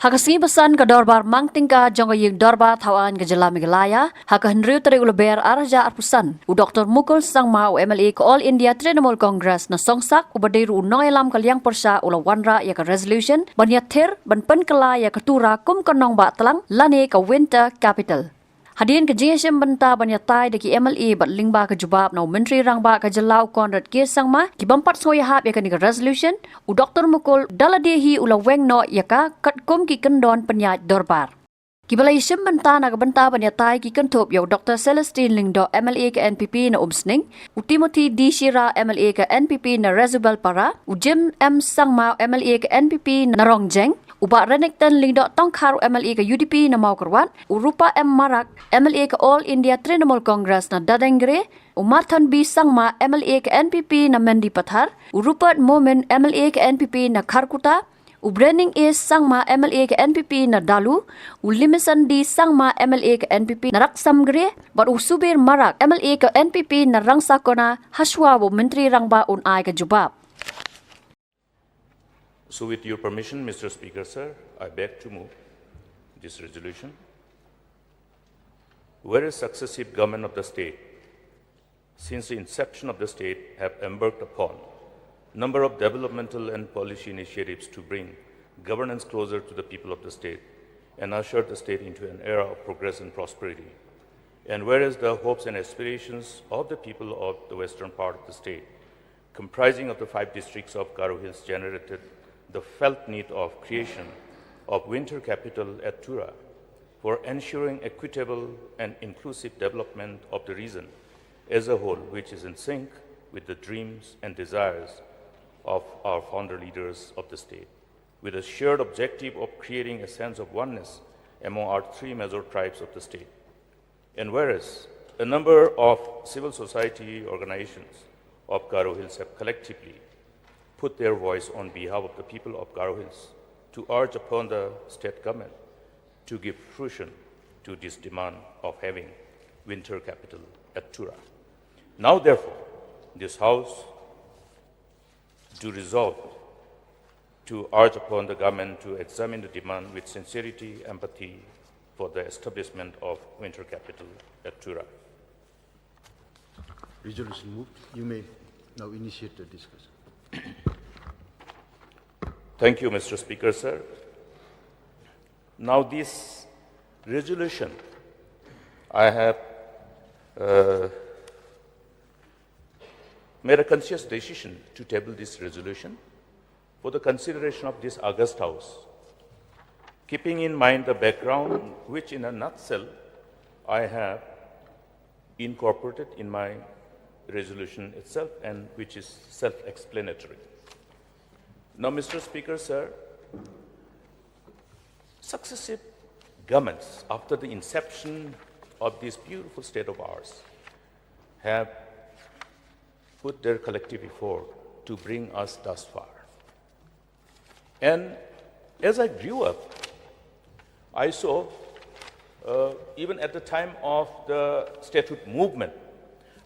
Hakasi basan ka dorbar mangtingka jonga ying dorba thawan ka jala Meghalaya haka henriu tari ulaber araja arpusan u Dr. Mukul Sangma u MLA ka All India Trinamool Congress na songsak u badiru u noilam kalyang persya ula wanra ya ka resolution banyathir ban Pynkylla ya ka Tura kum ka Nongbah Tlang lane ka winter capital. Hadirin ke JSM benta banyatai deki MLA bat lingba ke jubab na menteri rangba ke jelau konrad ke Sangma ki bampat soya hap ya ka ni resolution u Dr. Mukul daladehi ula weng no ya ka katkum ki kendon penyaj dorbar. Ki balai sim benta na benta banyatai ki kentup ya Dr. Celestine Lingdo MLA ke NPP na Umsning u Timothy D. Shira MLA ke NPP na Rezubal Para u Jim M. Sangma MLA ke NPP na Rongjeng Uba Renekton Lingdo Tongkharu MLA ke UDP na Maukarwat, Urupa M. Marak MLA ke All India Trinamool Congress na Dadengre, Umathan B. Sangma MLA ke NPP na Mendi Pathar, Rupert Momin MLA ke NPP na Kharkuta, Ubrening A. Sangma MLA ke NPP na Dalu, Ulimisan D. Sangma MLA ke NPP na Raksamgre, Bat Usubir Marak MLA ke NPP na Rangsakona Haswa bu Menteri Rangba un ai ke Jubab. So with your permission, Mr. Speaker, sir, I beg to move this resolution. Whereas successive government of the state, since the inception of the state, have embarked upon a number of developmental and policy initiatives to bring governance closer to the people of the state and usher the state into an era of progress and prosperity. And whereas the hopes and aspirations of the people of the western part of the state, comprising of the 5 districts of Kyrwoh Hills, generated the felt need of creation of winter capital at Tura for ensuring equitable and inclusive development of the region as a whole, which is in sync with the dreams and desires of our founder leaders of the state, with a shared objective of creating a sense of oneness among our 3 major tribes of the state. And whereas a number of civil society organizations of Kyrwoh Hills have collectively put their voice on behalf of the people of Kyrwoh Hills to urge upon the state government to give fruition to this demand of having winter capital at Tura. Now, therefore, this House do resolve to urge upon the government to examine the demand with sincerity, empathy for the establishment of winter capital at Tura. Resolution moved. You may now initiate the discussion. Thank you, Mr. Speaker, sir. Now, this resolution, I have made a conscious decision to table this resolution for the consideration of this August House, keeping in mind the background which, in a nutshell, I have incorporated in my resolution itself and which is self-explanatory. Now, Mr. Speaker, sir, successive governments after the inception of this beautiful state of ours have put their collective effort to bring us thus far. And as I grew up, I saw, even at the time of the statehood movement,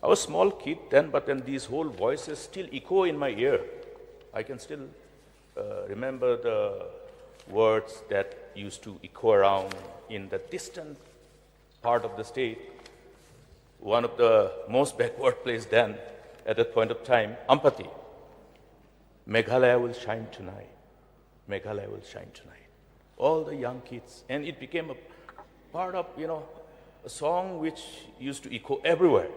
I was a small kid then, but then these whole voices still echo in my ear. I can still remember the words that used to echo around in the distant part of the state, one of the most backward places then, at that point of time, Ampati. Meghalaya will shine tonight. Meghalaya will shine tonight. All the young kids, and it became a part of, a song which used to echo everywhere.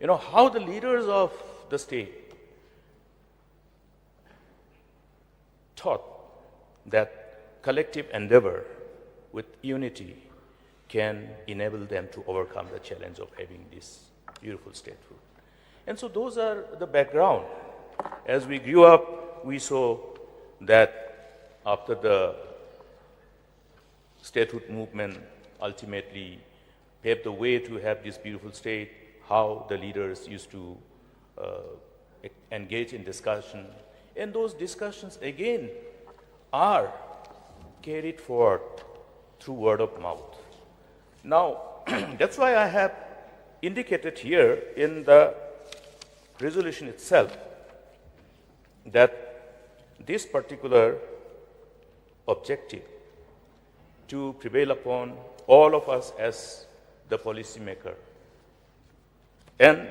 How the leaders of the state thought that collective endeavor with unity can enable them to overcome the challenge of having this beautiful statehood. And so those are the background. As we grew up, we saw that after the statehood movement ultimately paved the way to have this beautiful state, how the leaders used to engage in discussion. And those discussions, again, are carried forward through word of mouth. Now, that's why I have indicated here in the resolution itself that this particular objective to prevail upon all of us as the policymaker. And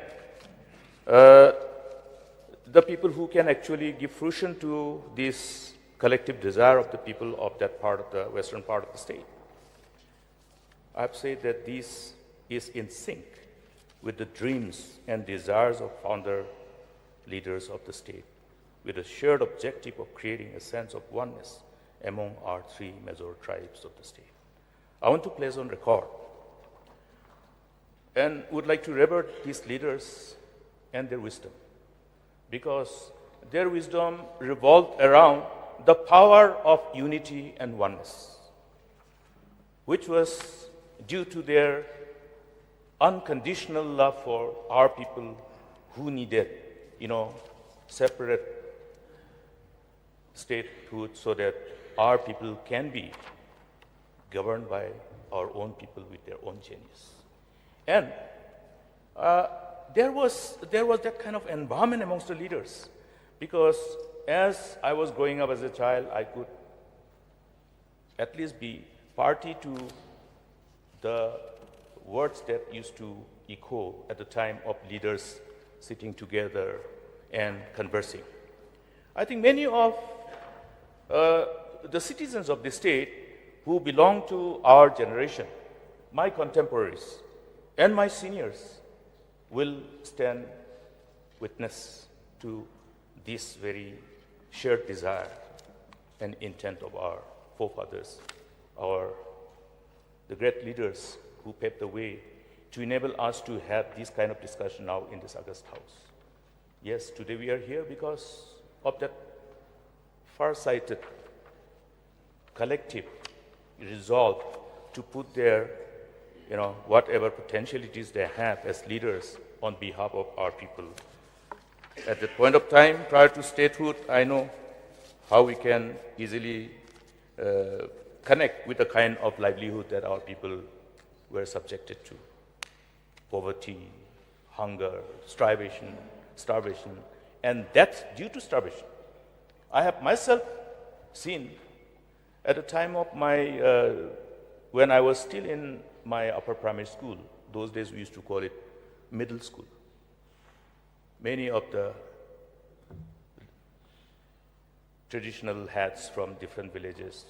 the people who can actually give fruition to this collective desire of the people of that part of the western part of the state. I've said that this is in sync with the dreams and desires of founder leaders of the state, with a shared objective of creating a sense of oneness among our three major tribes of the state. I want to place on record and would like to revere these leaders and their wisdom, because their wisdom revolved around the power of unity and oneness, which was due to their unconditional love for our people who needed, separate statehood so that our people can be governed by our own people with their own genius. And there was that kind of environment amongst the leaders, because as I was growing up as a child, I could at least be party to the words that used to echo at the time of leaders sitting together and conversing. I think many of the citizens of the state who belong to our generation, my contemporaries and my seniors, will stand witness to this very shared desire and intent of our forefathers, the great leaders who paved the way to enable us to have this kind of discussion now in this August House. Yes, today we are here because of that far-sighted, collective resolve to put their, whatever potentialities they have as leaders on behalf of our people. At that point of time, prior to statehood, I know how we can easily connect with the kind of livelihood that our people were subjected to. Poverty, hunger, starvation, and death due to starvation. I have myself seen at the time of when I was still in my upper primary school, those days we used to call it middle school. Many of the traditional hats from different villages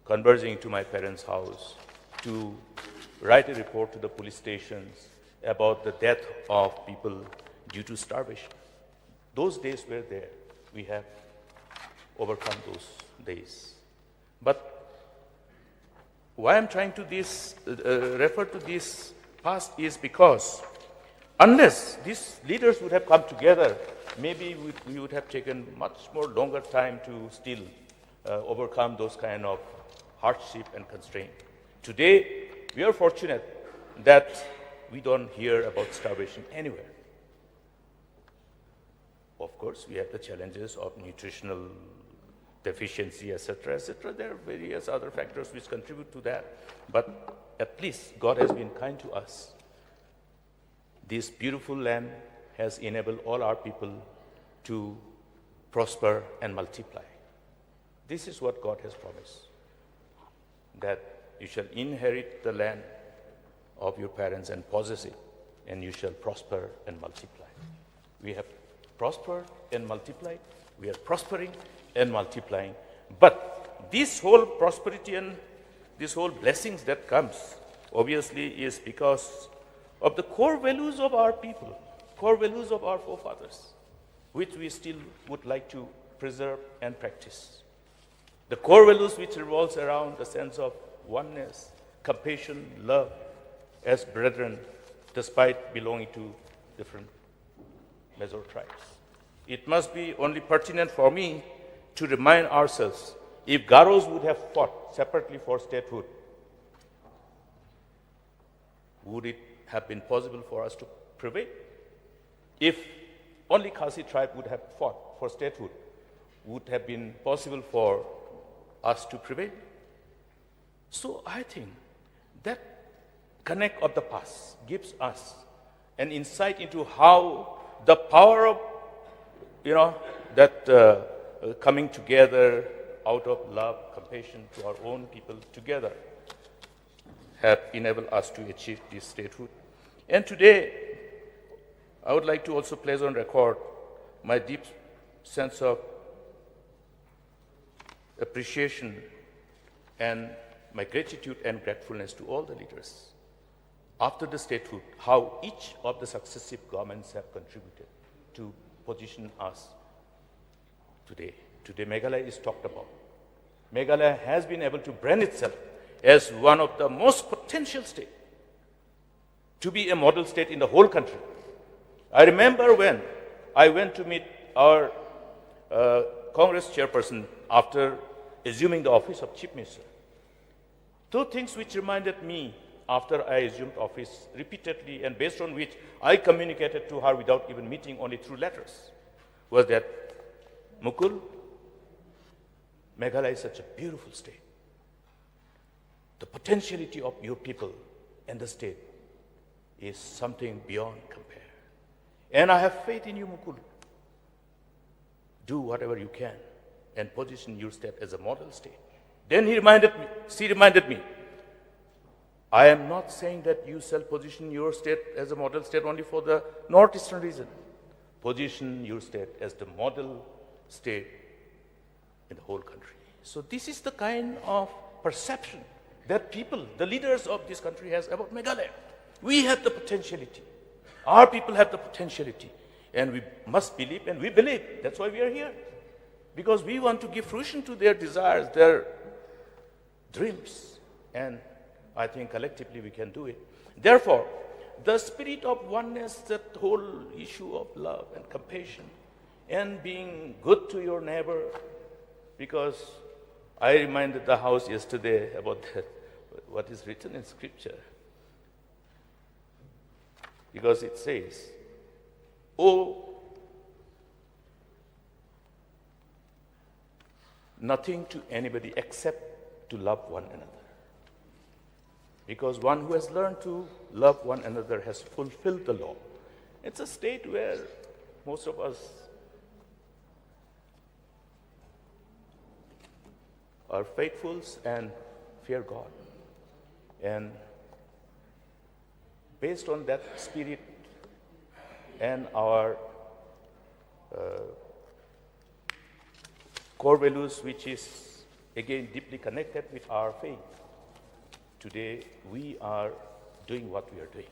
converging to my parents' house to write a report to the police stations about the death of people due to starvation. Those days were there. We have overcome those days. But why I'm trying to refer to this past is because unless these leaders would have come together, maybe we would have taken much more longer time to still overcome those kind of hardship and constraint. Today, we are fortunate that we don't hear about starvation anywhere. Of course, we have the challenges of nutritional deficiency, etc., etc. There are various other factors which contribute to that. But at least God has been kind to us. This beautiful land has enabled all our people to prosper and multiply. This is what God has promised, that you shall inherit the land of your parents and possess it, and you shall prosper and multiply. We have prospered and multiplied. We are prospering and multiplying. But this whole prosperity and this whole blessings that comes, obviously, is because of the core values of our people, core values of our forefathers, which we still would like to preserve and practice. The core values which revolves around the sense of oneness, compassion, love, as brethren, despite belonging to different major tribes. It must be only pertinent for me to remind ourselves, if Garos would have fought separately for statehood, would it have been possible for us to prevail? If only Khasi tribe would have fought for statehood, would have been possible for us to prevail? So I think that connect of the past gives us an insight into how the power of, coming together out of love, compassion to our own people together have enabled us to achieve this statehood. And today, I would like to also place on record my deep sense of appreciation and my gratitude and gratefulness to all the leaders after the statehood, how each of the successive governments have contributed to position us today. Today, Meghalaya is talked about. Meghalaya has been able to brand itself as one of the most potential states to be a model state in the whole country. I remember when I went to meet our Congress chairperson after assuming the office of Chief Minister. Two things which reminded me after I assumed office repeatedly and based on which I communicated to her without even meeting, only through letters, was that, Mukul, Meghalaya is such a beautiful state. The potentiality of your people and the state is something beyond compare. And I have faith in you, Mukul. Do whatever you can and position your state as a model state. Then she reminded me, I am not saying that you shall position your state as a model state only for the northeastern region. Position your state as the model state in the whole country. So this is the kind of perception that people, the leaders of this country has about Meghalaya. We have the potentiality. Our people have the potentiality. And we must believe, and we believe. That's why we are here. Because we want to give fruition to their desires, their dreams. And I think collectively we can do it. Therefore, the spirit of oneness, that whole issue of love and compassion and being good to your neighbor, because I reminded the House yesterday about what is written in Scripture. Because it says, owe nothing to anybody except to love one another. Because one who has learned to love one another has fulfilled the law. It's a state where most of us are faithful and fear God. And based on that spirit and our core values, which is again deeply connected with our faith, today we are doing what we are doing.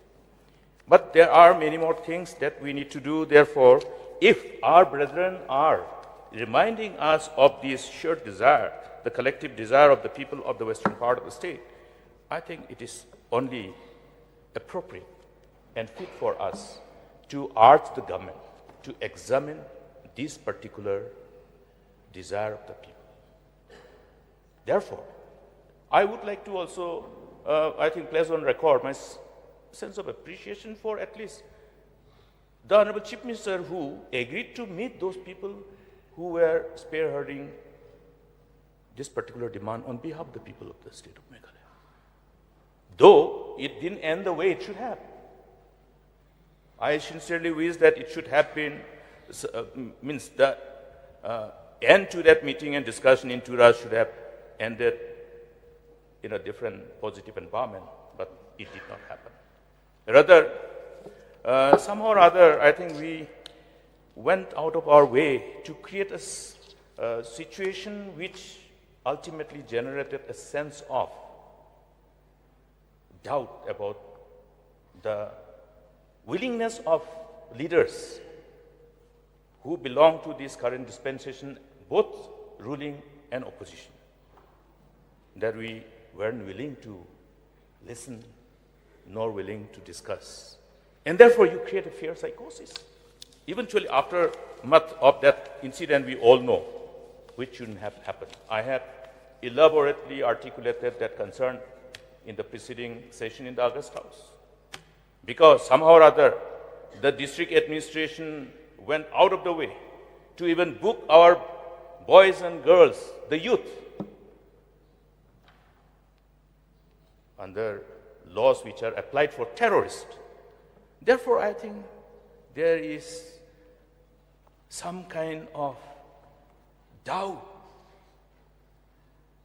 But there are many more things that we need to do. Therefore, if our brethren are reminding us of this shared desire, the collective desire of the people of the western part of the state, I think it is only appropriate and fit for us to urge the government to examine this particular desire of the people. Therefore, I would like to also, place on record my sense of appreciation for at least the Honorable Chief Minister, who agreed to meet those people who were spearheading this particular demand on behalf of the people of the state of Meghalaya. Though it didn't end the way it should have. I sincerely wish that it should have been, the end to that meeting and discussion in Tura should have ended in a different positive environment, but it did not happen. Rather, somehow or other, I think we went out of our way to create a situation which ultimately generated a sense of doubt about the willingness of leaders who belong to this current dispensation, both ruling and opposition, that we weren't willing to listen nor willing to discuss. And therefore, you create a fear psychosis. Eventually, after much of that incident, we all know which shouldn't have happened. I have elaborately articulated that concern in the preceding session in the August House. Because somehow or other, the district administration went out of the way to even book our boys and girls, the youth, under laws which are applied for terrorists. Therefore, I think there is some kind of doubt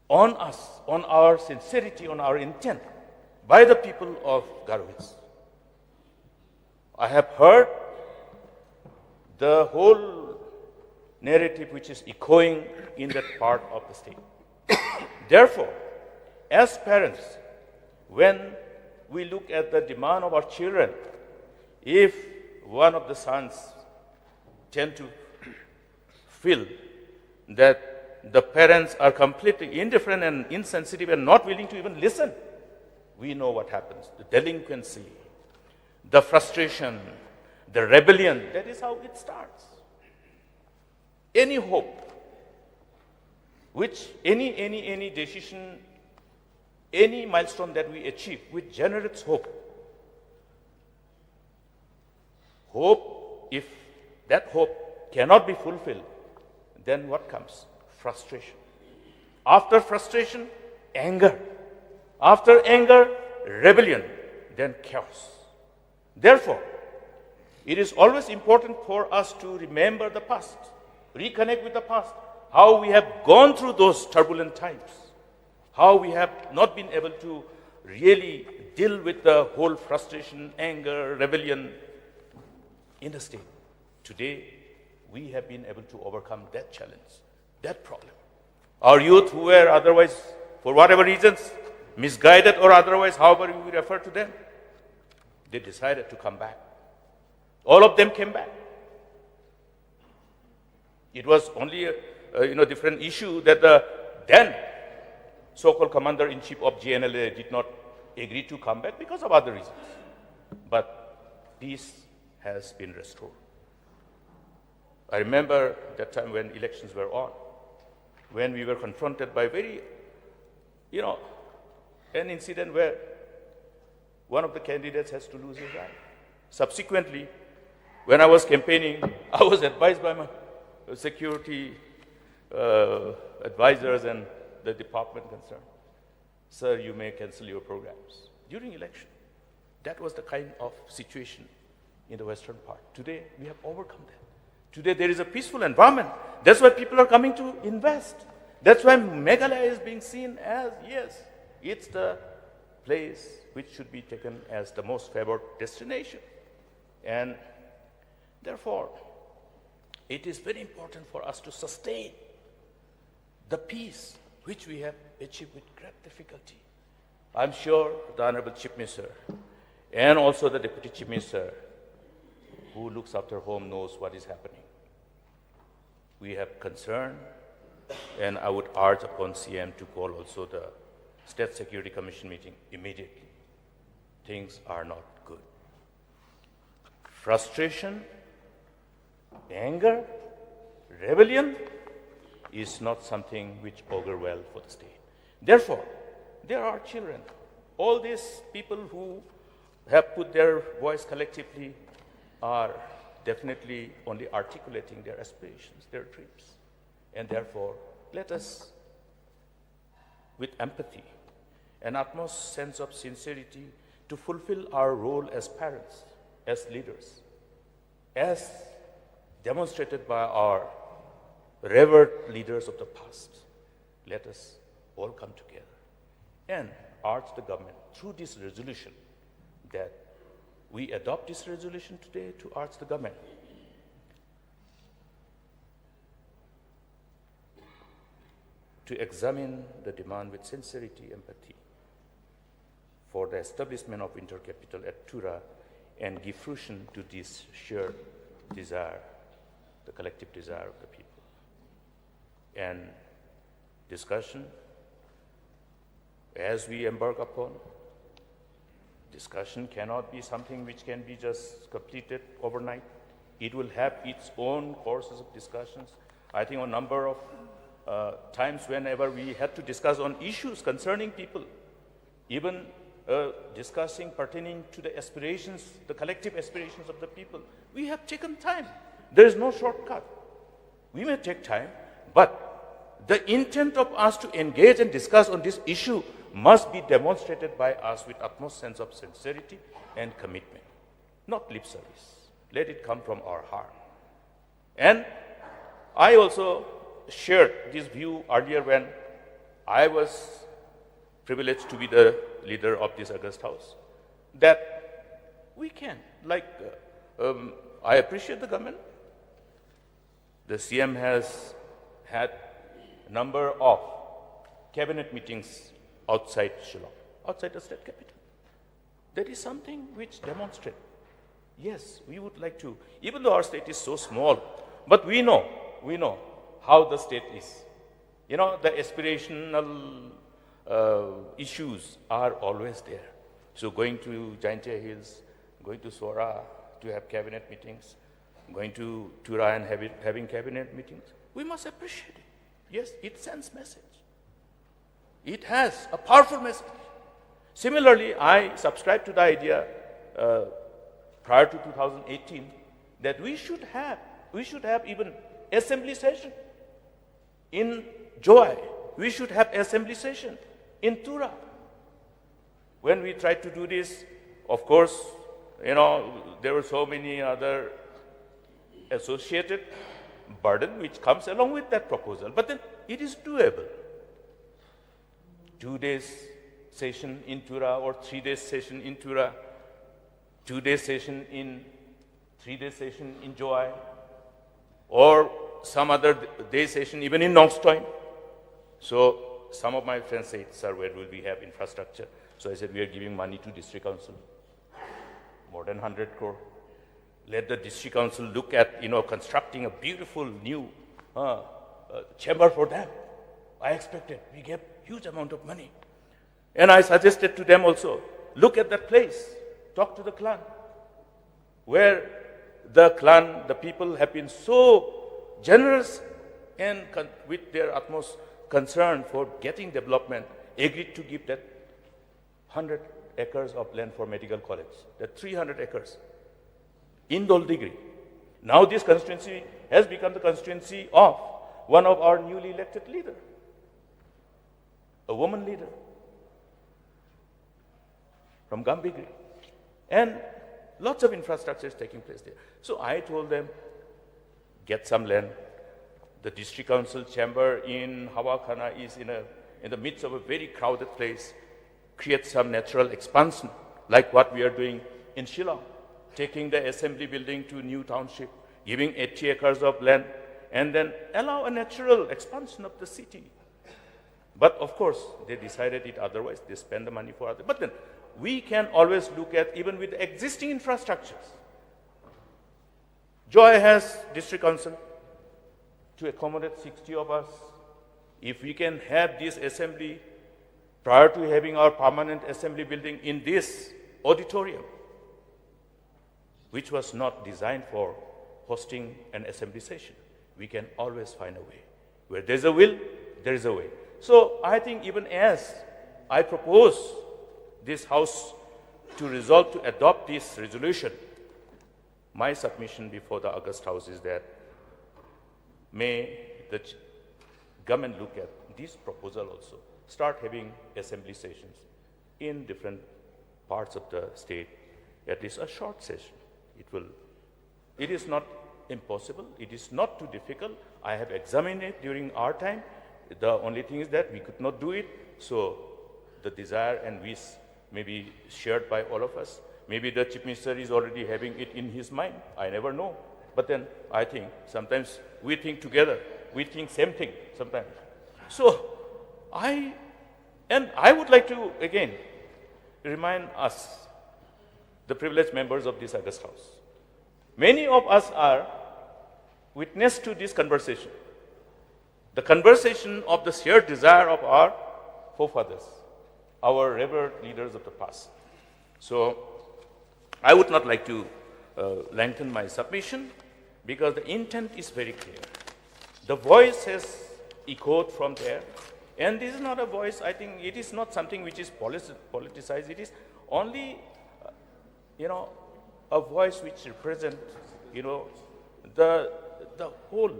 on us, on our sincerity, on our intent by the people of Garhwits. I have heard the whole narrative which is echoing in that part of the state. Therefore, as parents, when we look at the demand of our children, if one of the sons tend to feel that the parents are completely indifferent and insensitive and not willing to even listen, we know what happens. The delinquency, the frustration, the rebellion, that is how it starts. Any hope, which any decision, any milestone that we achieve, which generates hope. Hope, if that hope cannot be fulfilled, then what comes? Frustration. After frustration, anger. After anger, rebellion, then chaos. Therefore, it is always important for us to remember the past, reconnect with the past, how we have gone through those turbulent times, how we have not been able to really deal with the whole frustration, anger, rebellion in the state. Today, we have been able to overcome that challenge, that problem. Our youth who were otherwise, for whatever reasons, misguided or otherwise, however we refer to them, they decided to come back. All of them came back. It was only a different issue that the then so-called commander-in-chief of GNLA did not agree to come back because of other reasons. But peace has been restored. I remember that time when elections were on, when we were confronted by an incident where one of the candidates has to lose his life. Subsequently, when I was campaigning, I was advised by my security advisors and the department concerned, sir, you may cancel your programs during election. That was the kind of situation in the western part. Today, we have overcome that. Today, there is a peaceful environment. That's why people are coming to invest. That's why Meghalaya is being seen as, yes, it's the place which should be taken as the most favored destination. And therefore, it is very important for us to sustain the peace which we have achieved with great difficulty. I'm sure the Honorable Chief Minister and also the Deputy Chief Minister who looks after home knows what is happening. We have concern, and I would urge upon CM to call also the State Security Commission meeting immediately. Things are not good. Frustration, anger, rebellion is not something which augur well for the state. Therefore, there are children. All these people who have put their voice collectively are definitely only articulating their aspirations, their dreams. And therefore, let us, with empathy and utmost sense of sincerity, to fulfill our role as parents, as leaders, as demonstrated by our revered leaders of the past. Let us all come together and urge the government through this resolution that we adopt this resolution today to urge the government to examine the demand with sincerity, empathy for the establishment of winter capital at Tura and give fruition to this shared desire, the collective desire of the people. And discussion, as we embark upon, discussion cannot be something which can be just completed overnight. It will have its own courses of discussions. I think a number of times whenever we had to discuss on issues concerning people, even discussing pertaining to the aspirations, the collective aspirations of the people, we have taken time. There is no shortcut. We may take time, but the intent of us to engage and discuss on this issue must be demonstrated by us with utmost sense of sincerity and commitment, not lip service. Let it come from our heart. And I also shared this view earlier when I was privileged to be the leader of this August House, that we can, I appreciate the government. The CM has had a number of cabinet meetings outside Shillong, outside the state capital. That is something which demonstrates, yes, we would like to, even though our state is so small, but we know how the state is. The aspirational issues are always there. So going to Kyntait Hills, going to Tura to have cabinet meetings, going to Tura and having cabinet meetings, we must appreciate it. Yes, it sends message. It has a powerful message. Similarly, I subscribe to the idea prior to 2018 that we should have even assembly session in Joy. We should have assembly session in Tura. When we tried to do this, of course, there were so many other associated burden which comes along with that proposal. But then it is doable. 2 days session in Tura or 3 days session in Tura, 2 days session in 3 days session in Joy, or some other day session even in Nongbah. So some of my friends said, sir, where will we have infrastructure? So I said, we are giving money to district council, more than 100 crore. Let the district council look at, constructing a beautiful new chamber for them. I expected, we gave huge amount of money. And I suggested to them also, look at that place, talk to the clan, where the clan, the people have been so generous and with their utmost concern for getting development, agreed to give that 100 acres of land for medical college, that 300 acres in Doldigri. Now this constituency has become the constituency of one of our newly elected leader, a woman leader from Gambigri. And lots of infrastructure is taking place there. So I told them, get some land. The district council chamber in Hawakhana is in the midst of a very crowded place. Create some natural expansion, like what we are doing in Shillong, taking the assembly building to new township, giving 80 acres of land, and then allow a natural expansion of the city. But of course, they decided it otherwise. They spend the money for others. But then we can always look at, even with existing infrastructures. Joy has district council to accommodate 60 of us. If we can have this assembly prior to having our permanent assembly building in this auditorium, which was not designed for hosting an assembly session, we can always find a way. Where there's a will, there is a way. So I think even as I propose this House to resolve to adopt this resolution, my submission before the August House is that may the government look at this proposal also, start having assembly sessions in different parts of the state, at least a short session. It is not impossible, it is not too difficult. I have examined it during our time. The only thing is that we could not do it, so the desire and wish may be shared by all of us. Maybe the Chief Minister is already having it in his mind. I never know. But then I think sometimes we think together. We think same thing sometimes. So I would like to again remind us, the privileged members of this August House. Many of us are witness to this conversation. The conversation of the shared desire of our forefathers, our revered leaders of the past. So I would not like to lengthen my submission because the intent is very clear. The voice has echoed from there, and this is not a voice, I think it is not something which is politicized. It is only, a voice which represents, the whole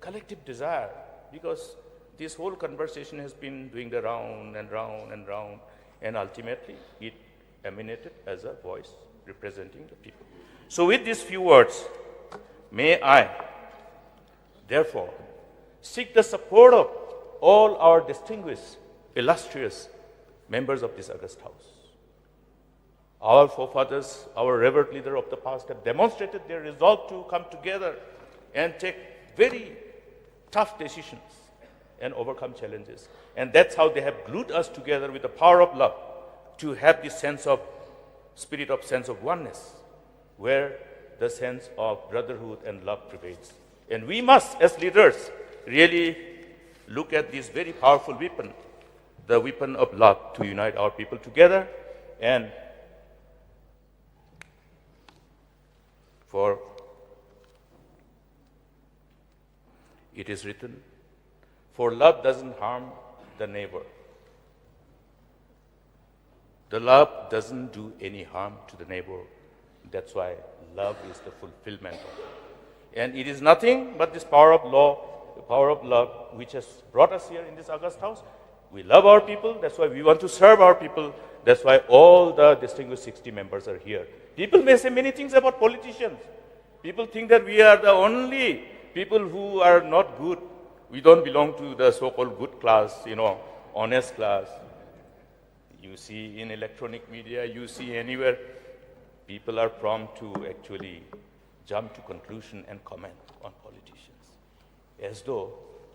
collective desire, because this whole conversation has been doing the round and round and round, and ultimately it emanated as a voice representing the people. So with these few words, may I, therefore, seek the support of all our distinguished, illustrious members of this August House. Our forefathers, our revered leader of the past have demonstrated their resolve to come together and take very tough decisions and overcome challenges. And that's how they have glued us together with the power of love to have this spirit of sense of oneness, where the sense of brotherhood and love prevails. And we must, as leaders, really look at this very powerful weapon, the weapon of love, to unite our people together. And for it is written, for love doesn't harm the neighbor. The love doesn't do any harm to the neighbor. That's why love is the fulfillment of it. And it is nothing but this power of law, the power of love, which has brought us here in this August House. We love our people. That's why we want to serve our people. That's why all the distinguished 60 members are here. People may say many things about politicians. People think that we are the only people who are not good. We don't belong to the so-called good class, honest class. You see in electronic media, you see anywhere, people are prompt to actually jump to conclusion and comment on politicians, as though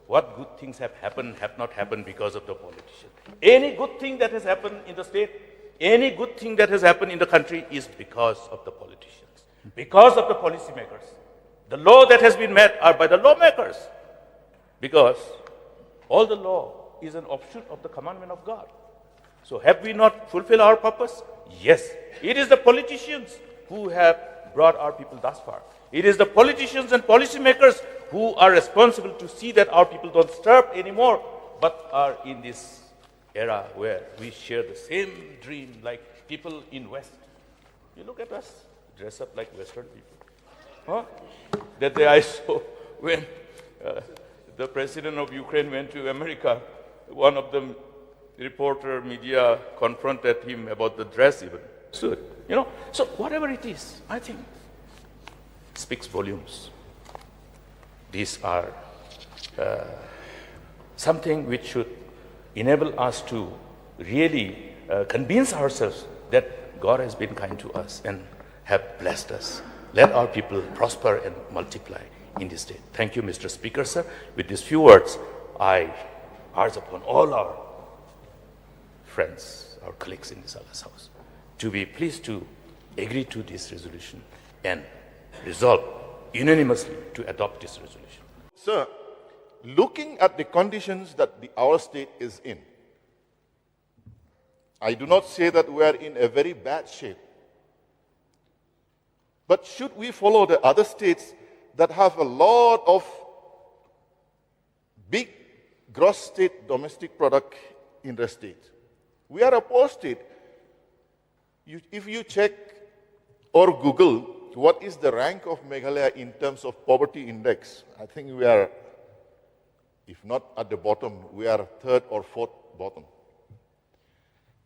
what good things have not happened because of the politician. Any good thing that has happened in the state, any good thing that has happened in the country is because of the politicians, because of the policymakers. The law that has been made are by the lawmakers, because all the law is an offshoot of the commandment of God. So have we not fulfilled our purpose? Yes. It is the politicians who have brought our people thus far. It is the politicians and policymakers who are responsible to see that our people don't starve anymore, but are in this era where we share the same dream like people in West. You look at us, dress up like Western people. Huh? That day I saw when the president of Ukraine went to America, one of the reporter media confronted him about the dress even. So whatever it is, I think speaks volumes. These are something which should enable us to really convince ourselves that God has been kind to us and have blessed us. Let our people prosper and multiply in this day. Thank you, Mr. Speaker, sir. With these few words, I urge upon all our friends, our colleagues in this August House, to be pleased to agree to this resolution and resolve unanimously to adopt this resolution. Sir, looking at the conditions that our state is in, I do not say that we are in a very bad shape. But should we follow the other states that have a lot of big gross state domestic product in the state? We are a poor state. If you check or Google what is the rank of Meghalaya in terms of poverty index, I think we are, if not at the bottom, we are third or fourth bottom.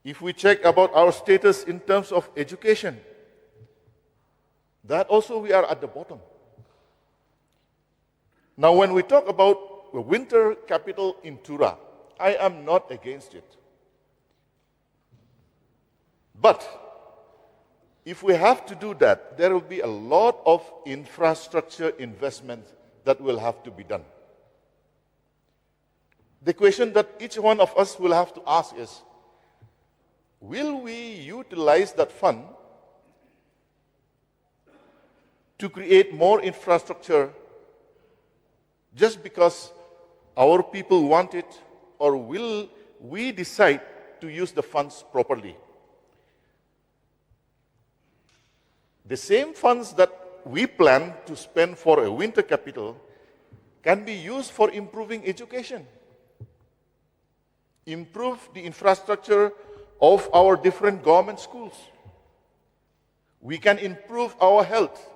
If we check about our status in terms of education, that also we are at the bottom. Now, when we talk about the winter capital in Tura, I am not against it. But if we have to do that, there will be a lot of infrastructure investment that will have to be done. The question that each one of us will have to ask is, will we utilize that fund to create more infrastructure just because our people want it, or will we decide to use the funds properly? The same funds that we plan to spend for a winter capital can be used for improving education, improve the infrastructure of our different government schools. We can improve our health,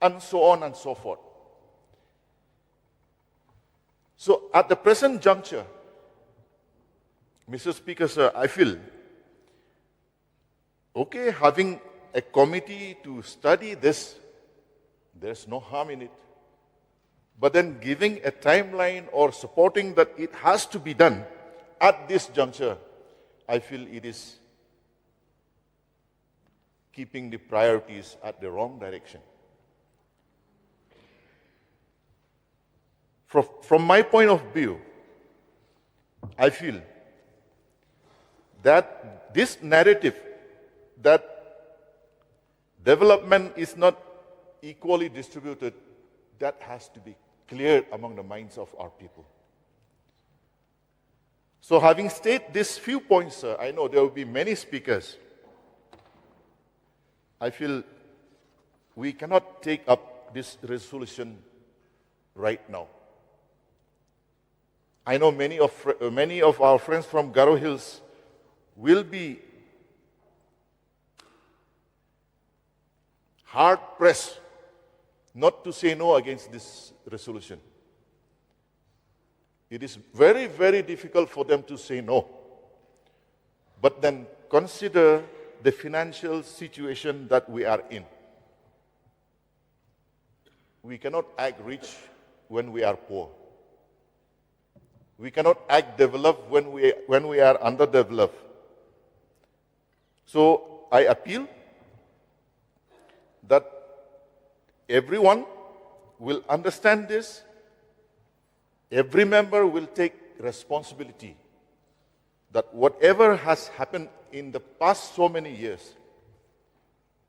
and so on and so forth. So at the present juncture, Mr. Speaker, sir, I feel, okay, having a committee to study this, there's no harm in it. But then giving a timeline or supporting that it has to be done at this juncture, I feel it is keeping the priorities at the wrong direction. From my point of view, I feel that this narrative that development is not equally distributed, that has to be cleared among the minds of our people. So having stated these few points, sir, I know there will be many speakers. I feel we cannot take up this resolution right now. I know many of our friends from Garo Hills will be hard-pressed not to say no against this resolution. It is very, very difficult for them to say no. But then consider the financial situation that we are in. We cannot act rich when we are poor. We cannot act developed when we are underdeveloped. So I appeal that everyone will understand this. Every member will take responsibility that whatever has happened in the past so many years,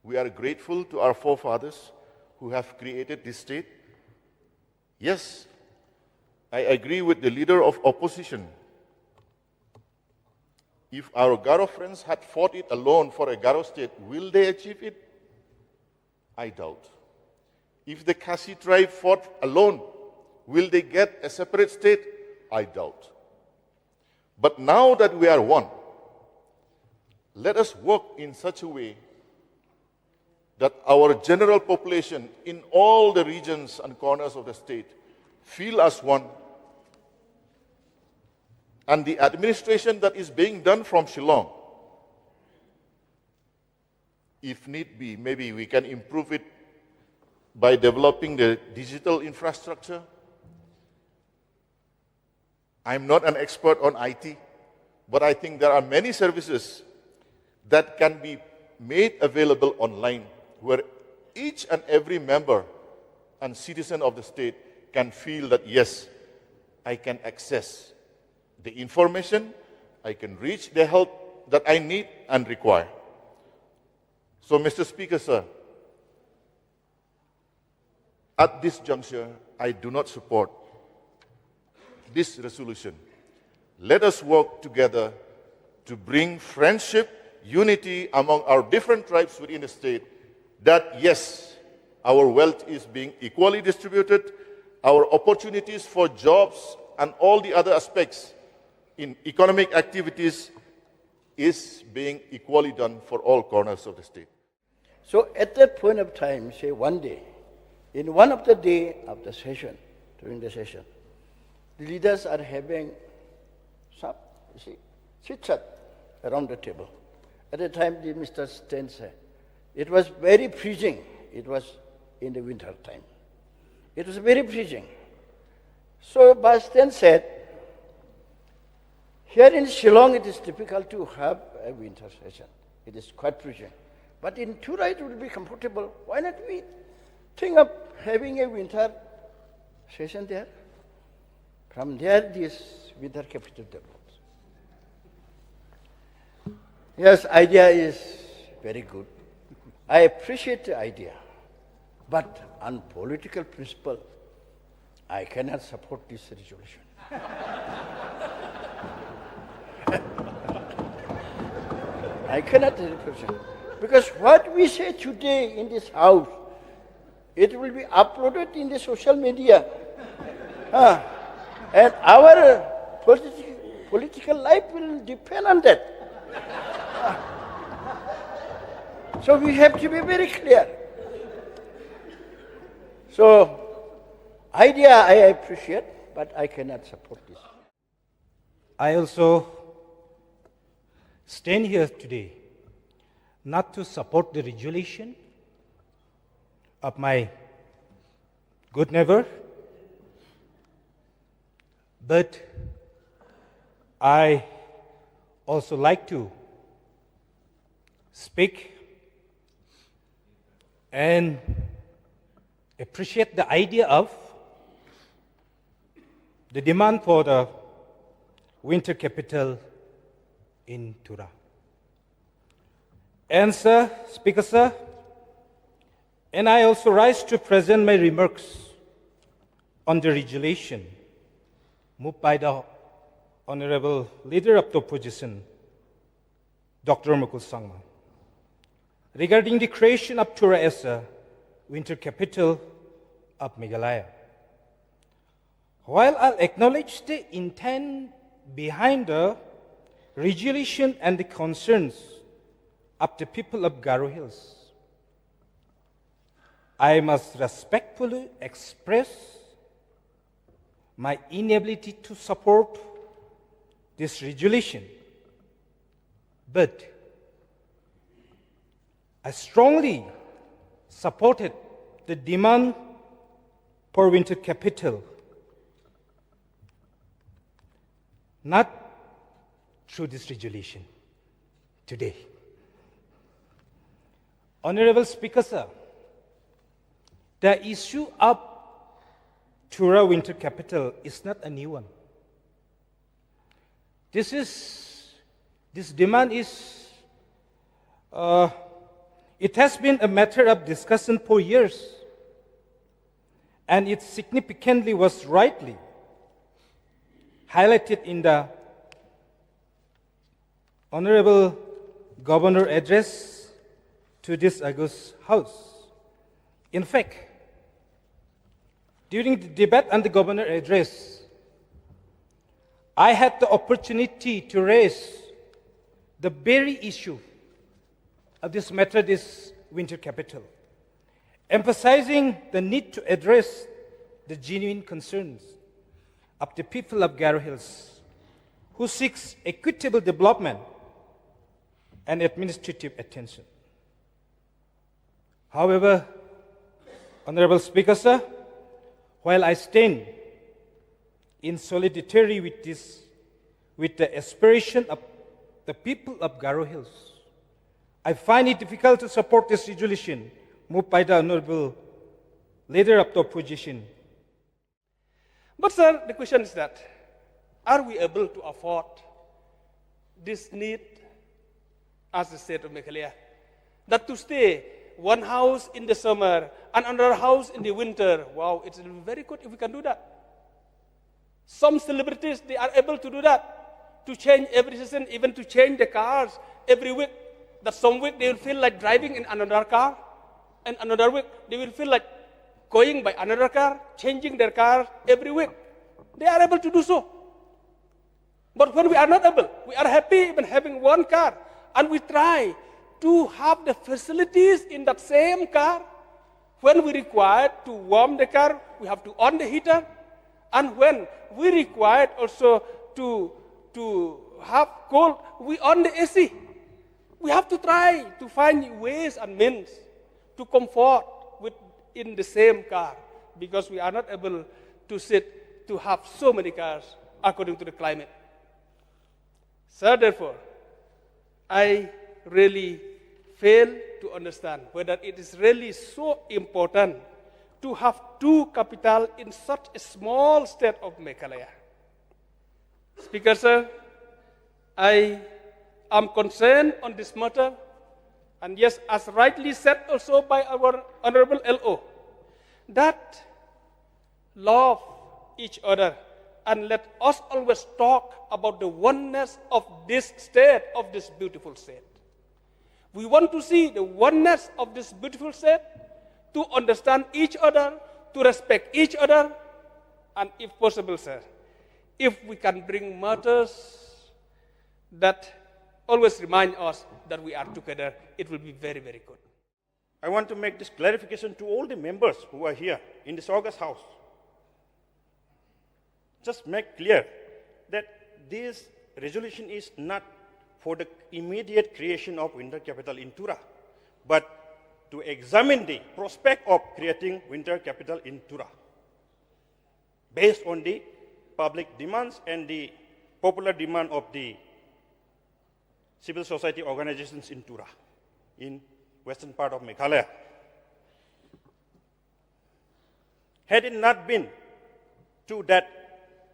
we are grateful to our forefathers who have created this state. Yes, I agree with the leader of opposition. If our Garo friends had fought it alone for a Garo state, will they achieve it? I doubt. If the Khasi tribe fought alone, will they get a separate state? I doubt. But now that we are one, let us work in such a way that our general population in all the regions and corners of the state feel as one. And the administration that is being done from Shillong, if need be, maybe we can improve it by developing the digital infrastructure. I'm not an expert on IT, but I think there are many services that can be made available online where each and every member and citizen of the state can feel that, yes, I can access the information, I can reach the help that I need and require. So, Mr. Speaker, sir, at this juncture, I do not support this resolution. Let us work together to bring friendship, unity among our different tribes within the state, that yes, our wealth is being equally distributed, our opportunities for jobs and all the other aspects in economic activities is being equally done for all corners of the state. So at that point of time, say one day, in one of the day of the session, during the session, the leaders are having some, chit-chat around the table. At the time, Mr. Sten said, it was very freezing. It was in the winter time. It was very freezing. So Sten said, here in Shillong, it is difficult to have a winter session. It is quite freezing. But in Tura, it will be comfortable. Why not we think of having a winter session there? From there, this winter capital develops. Yes, idea is very good. I appreciate the idea. But on political principle, I cannot support this resolution. I cannot represent. Because what we say today in this house, it will be uploaded in the social media. And our political life will depend on that. So we have to be very clear. So, idea I appreciate, but I cannot support this. I also stand here today not to support the resolution of my good neighbor, but I also like to speak and appreciate the idea of the demand for the winter capital in Tura. And sir, Speaker sir, and I also rise to present my remarks on the resolution moved by the Honorable Leader of the Opposition, Dr. Mukul Sangma, regarding the creation of Tura as a winter capital of Meghalaya. While I'll acknowledge the intent behind the resolution and the concerns of the people of Kyrwoh Hills, I must respectfully express my inability to support this resolution. But I strongly supported the demand for winter capital, not through this resolution today. Honorable Speaker sir, the issue of Tura winter capital is not a new one. This demand is, it has been a matter of discussion for years, and it significantly was rightly highlighted in the Honorable Governor address to this August House. In fact, during the debate on the Governor address, I had the opportunity to raise the very issue of this matter, this winter capital, emphasizing the need to address the genuine concerns of the people of Kyrwoh Hills who seeks equitable development and administrative attention. However, Honorable Speaker sir, while I stand in solidarity with the aspiration of the people of Kyrwoh Hills, I find it difficult to support this resolution moved by the Honorable Leader of the Opposition. But sir, the question is that, are we able to afford this need as the state of Meghalaya? That to stay one house in the summer and another house in the winter, wow, it's very good if we can do that. Some celebrities, they are able to do that, to change every season, even to change the cars every week. That some week they will feel like driving in another car, and another week they will feel like going by another car, changing their car every week. They are able to do so. But when we are not able, we are happy even having one car, and we try to have the facilities in that same car. When we require to warm the car, we have to on the heater. And when we require also to have cold, we on the AC. We have to try to find ways and means to comfort in the same car, because we are not able to sit to have so many cars according to the climate. So therefore, I really fail to understand whether it is really so important to have two capitals in such a small state of Meghalaya. Speaker sir, I am concerned on this matter, and yes, as rightly said also by our Honorable LO, that love each other and let us always talk about the oneness of this state, of this beautiful state. We want to see the oneness of this beautiful state, to understand each other, to respect each other, and if possible, sir, if we can bring matters that always remind us that we are together, it will be very, very good. I want to make this clarification to all the members who are here in this August House. Just make clear that this resolution is not for the immediate creation of winter capital in Tura, but to examine the prospect of creating winter capital in Tura based on the public demands and the popular demand of the civil society organizations in Tura, in western part of Meghalaya. Had it not been to that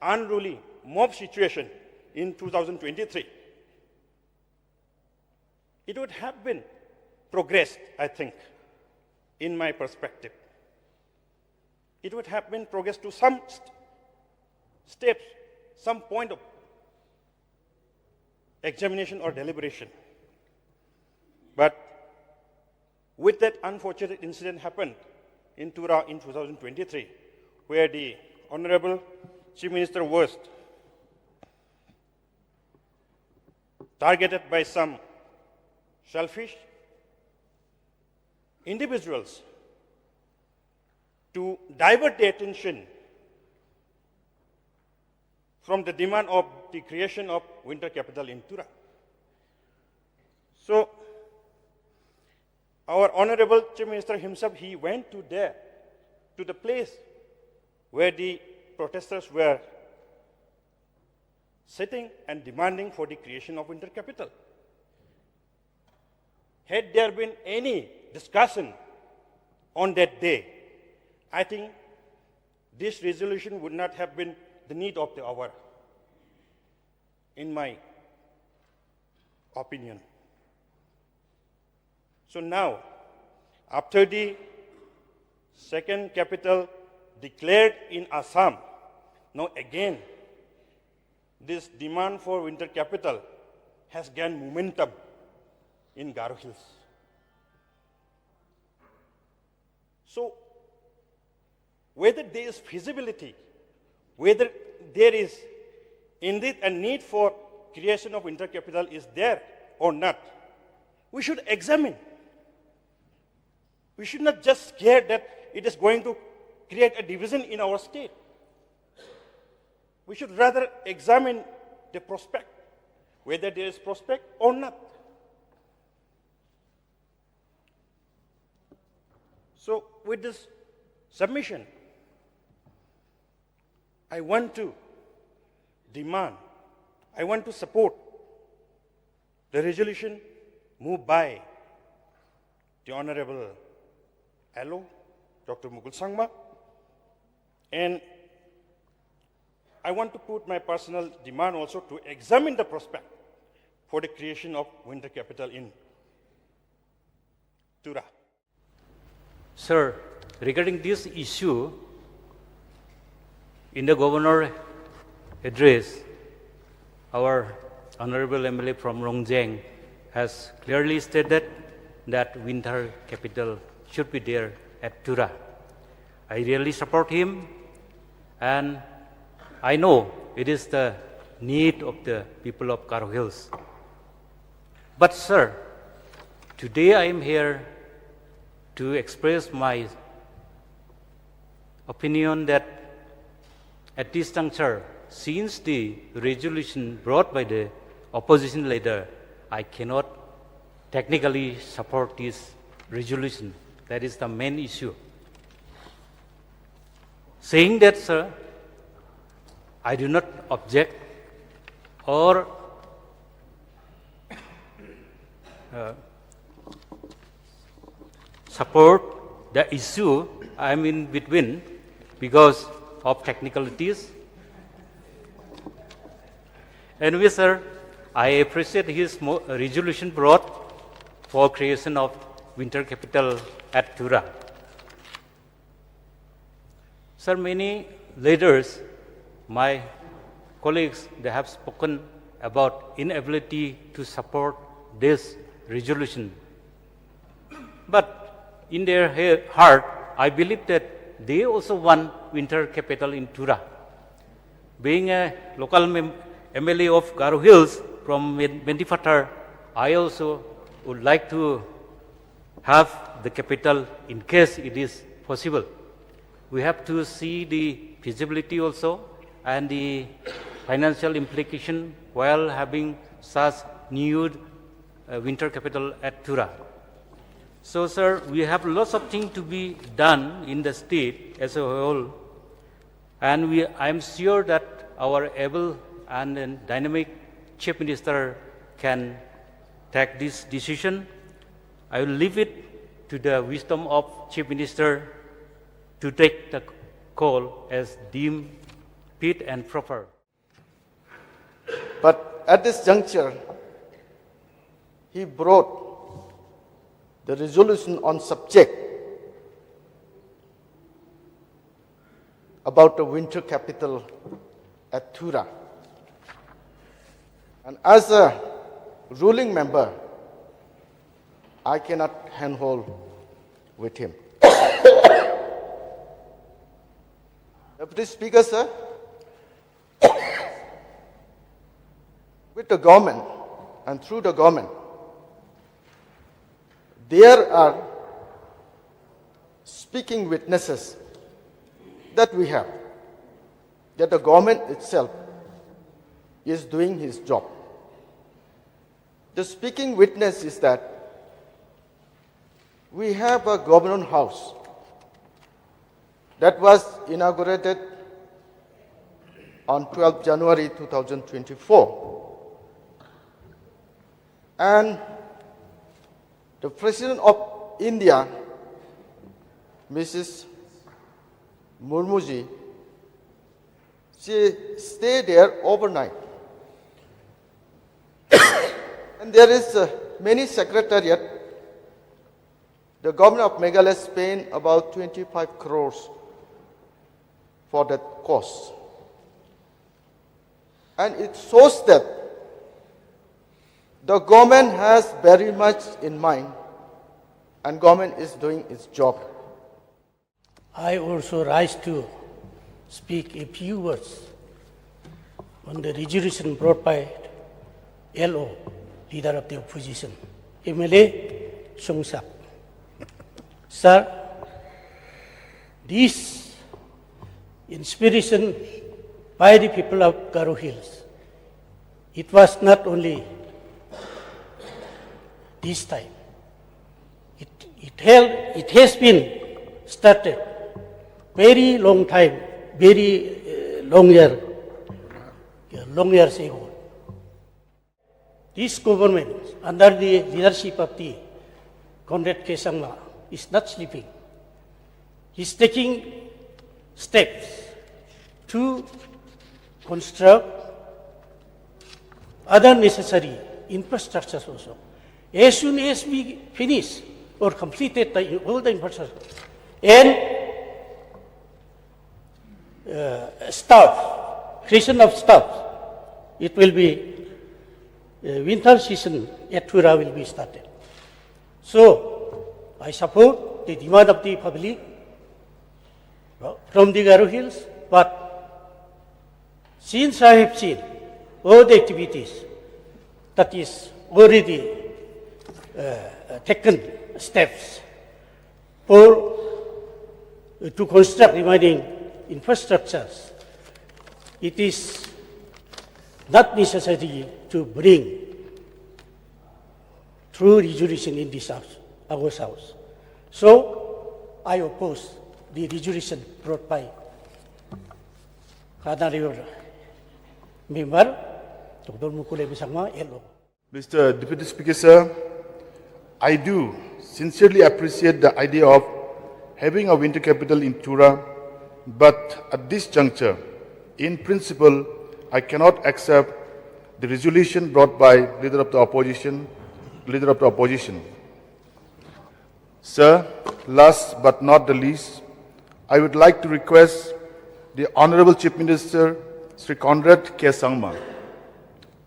unruly mob situation in 2023, it would have been progressed, I think, in my perspective. It would have been progressed to some steps, some point of examination or deliberation. But with that unfortunate incident happened in Tura in 2023, where the Honorable Chief Minister was targeted by some selfish individuals to divert the attention from the demand of the creation of winter capital in Tura. So, our Honorable Chief Minister himself, he went to there, to the place where the protesters were sitting and demanding for the creation of winter capital. Had there been any discussion on that day, I think this resolution would not have been the need of the hour, in my opinion. So now, after the second capital declared in Assam, now again, this demand for winter capital has gained momentum in Garo Hills. So, whether there is feasibility, whether there is indeed a need for creation of winter capital is there or not, we should examine. We should not just scare that it is going to create a division in our state. We should rather examine the prospect, whether there is prospect or not. So with this submission, I want to demand, I want to support the resolution moved by the Honorable LO, Dr. Mukul Sangma, and I want to put my personal demand also to examine the prospect for the creation of winter capital in Tura. Sir, regarding this issue, in the Governor address, our Honorable MLA from Rongjeng has clearly stated that winter capital should be there at Tura. I really support him, and I know it is the need of the people of Garo Hills. But sir, today I am here to express my opinion that at this juncture, since the resolution brought by the opposition leader, I cannot technically support this resolution. That is the main issue. Saying that, sir, I do not object or support the issue I am in between because of technicalities. Anyway, sir, I appreciate his resolution brought for creation of winter capital at Tura. Sir, many leaders, my colleagues, they have spoken about inability to support this resolution. But in their heart, I believe that they also want winter capital in Tura. Being a local MLA of Garo Hills from Mentifatar, I also would like to have the capital in case it is possible. We have to see the feasibility also and the financial implication while having such new winter capital at Tura. So, sir, we have lots of things to be done in the state as a whole, and I am sure that our able and dynamic Chief Minister can take this decision. I will leave it to the wisdom of Chief Minister to take the call as deemed fit and proper. But at this juncture, he brought the resolution on subject about the winter capital at Tura. And as a ruling member, I cannot handhold with him. Deputy Speaker, sir, with the government and through the government, there are speaking witnesses that we have, that the government itself is doing his job. The speaking witness is that we have a government house that was inaugurated on 12 January 2024. And the President of India, Mrs. Murmuji, she stayed there overnight. And there is many secretariat. The government of Meghalaya spent about 25 crores for that cost. And it shows that the government has very much in mind and government is doing its job. I also rise to speak a few words on the resolution brought by LO, Leader of the Opposition, MLA Songsak. Sir, this inspiration by the people of Kyrwoh Hills, it was not only this time. It has been started very long time, very long years ago. This government, under the leadership of the Kyntait Sangma, is not sleeping. He is taking steps to construct other necessary infrastructures also. As soon as we finish or completed all the infrastructure and staff, creation of staff, it will be winter season at Tura will be started. So I support the demand of the public from the Kyrwoh Hills, but since I have seen all the activities that is already taken steps for to construct remaining infrastructures, it is not necessary to bring through resolution in this house, our house. So I oppose the resolution brought by Honorable Member Dr. Mukul Sangma, LO. Mr. Deputy Speaker, sir, I do sincerely appreciate the idea of having a winter capital in Tura, but at this juncture, in principle, I cannot accept the resolution brought by Leader of the Opposition. Sir, last but not the least, I would like to request the Honorable Chief Minister, Sri Kyntait Sangma,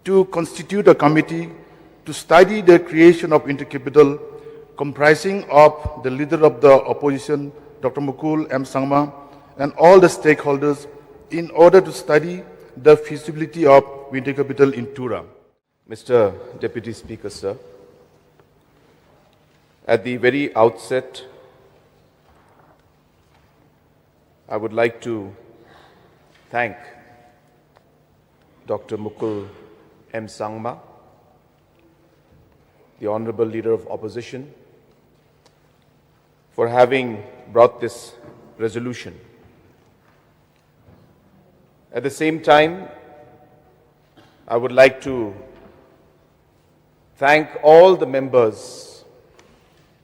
to constitute a committee to study the creation of winter capital comprising of the Leader of the Opposition, Dr. Mukul Sangma, and all the stakeholders in order to study the feasibility of winter capital in Tura. Mr. Deputy Speaker, sir, at the very outset, I would like to thank Dr. Mukul Sangma, the Honorable Leader of Opposition, for having brought this resolution. At the same time, I would like to thank all the members.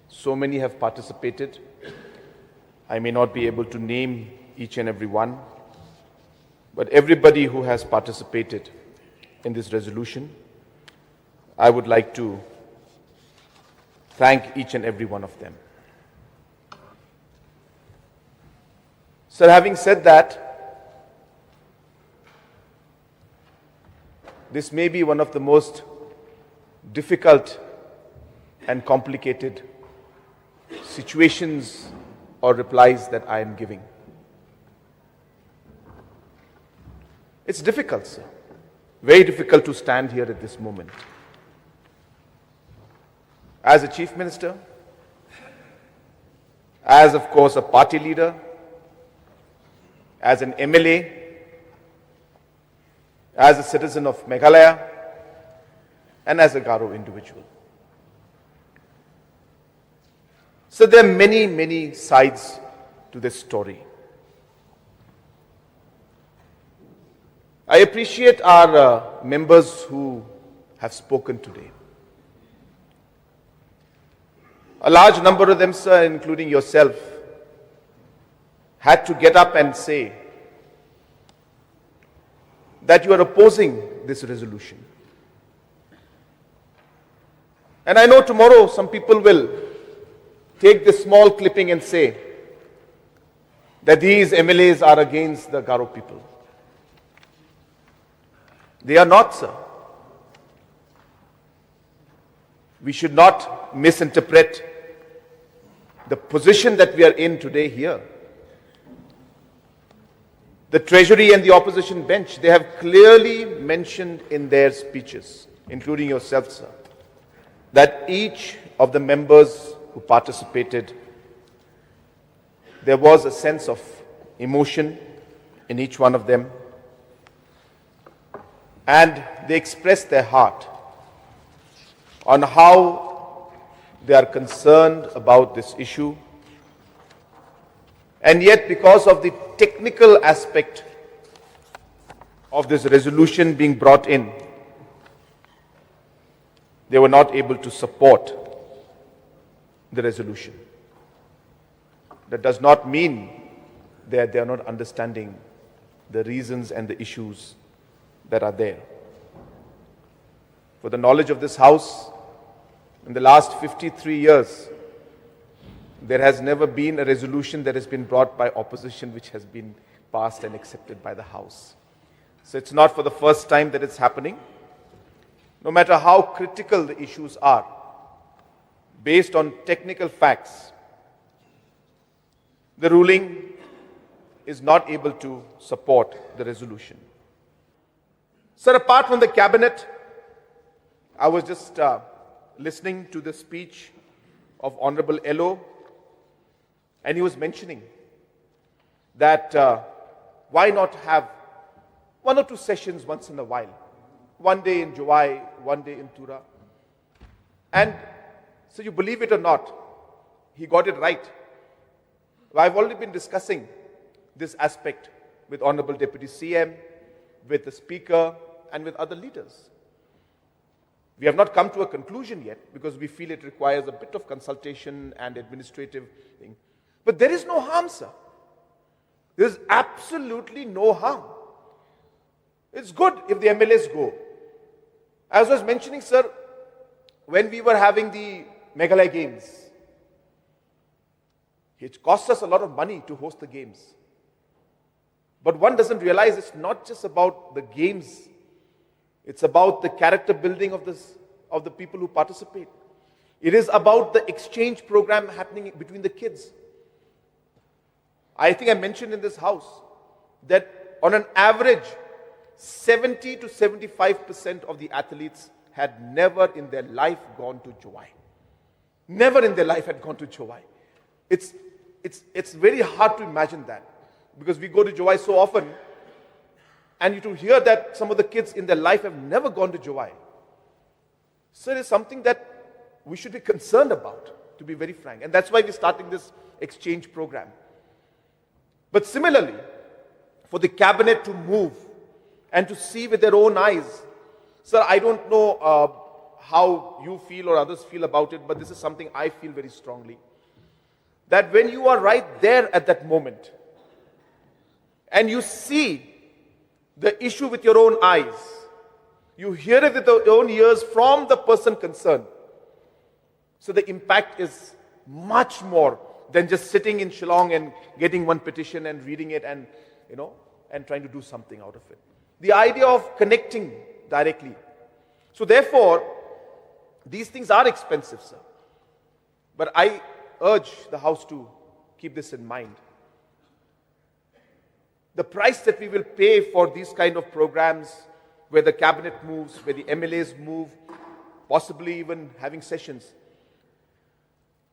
So many have participated. I may not be able to name each and every one, but everybody who has participated in this resolution, I would like to thank each and every one of them. Sir, having said that, this may be one of the most difficult and complicated situations or replies that I am giving. It's difficult, sir. Very difficult to stand here at this moment. As a Chief Minister, as of course a party leader, as an MLA, as a citizen of Meghalaya, and as a Garo individual. So there are many, many sides to this story. I appreciate our members who have spoken today. A large number of them, sir, including yourself, had to get up and say that you are opposing this resolution. And I know tomorrow some people will take this small clipping and say that these MLAs are against the Garo people. They are not, sir. We should not misinterpret the position that we are in today here. The Treasury and the opposition bench, they have clearly mentioned in their speeches, including yourself, sir, that each of the members who participated, there was a sense of emotion in each one of them, and they expressed their heart on how they are concerned about this issue. And yet, because of the technical aspect of this resolution being brought in, they were not able to support the resolution. That does not mean that they are not understanding the reasons and the issues that are there. For the knowledge of this House, in the last 53 years, there has never been a resolution that has been brought by opposition which has been passed and accepted by the House. So it's not for the first time that it's happening. No matter how critical the issues are, based on technical facts, the ruling is not able to support the resolution. Sir, apart from the cabinet, I was just listening to the speech of Honorable Elo, and he was mentioning that why not have one or two sessions once in a while, one day in July, one day in Tura. And so you believe it or not, he got it right. I've already been discussing this aspect with Honorable Deputy CM, with the Speaker, and with other leaders. We have not come to a conclusion yet because we feel it requires a bit of consultation and administrative thing. But there is no harm, sir. There is absolutely no harm. It's good if the MLAs go. As I was mentioning, sir, when we were having the Meghalaya Games, it cost us a lot of money to host the games. But one doesn't realize it's not just about the games. It's about the character building of the people who participate. It is about the exchange program happening between the kids. I think I mentioned in this house that on an average, 70 to 75% of the athletes had never in their life gone to Juwai. Never in their life had gone to Juwai. It's very hard to imagine that because we go to Juwai so often, and you to hear that some of the kids in their life have never gone to Juwai. So it is something that we should be concerned about, to be very frank. And that's why we're starting this exchange program. But similarly, for the cabinet to move and to see with their own eyes, sir, I don't know how you feel or others feel about it, but this is something I feel very strongly. That when you are right there at that moment, and you see the issue with your own eyes, you hear it with your own ears from the person concerned. So the impact is much more than just sitting in Shillong and getting one petition and reading it and, and trying to do something out of it. The idea of connecting directly. So therefore, these things are expensive, sir. But I urge the House to keep this in mind. The price that we will pay for these kind of programs, where the cabinet moves, where the MLAs move, possibly even having sessions,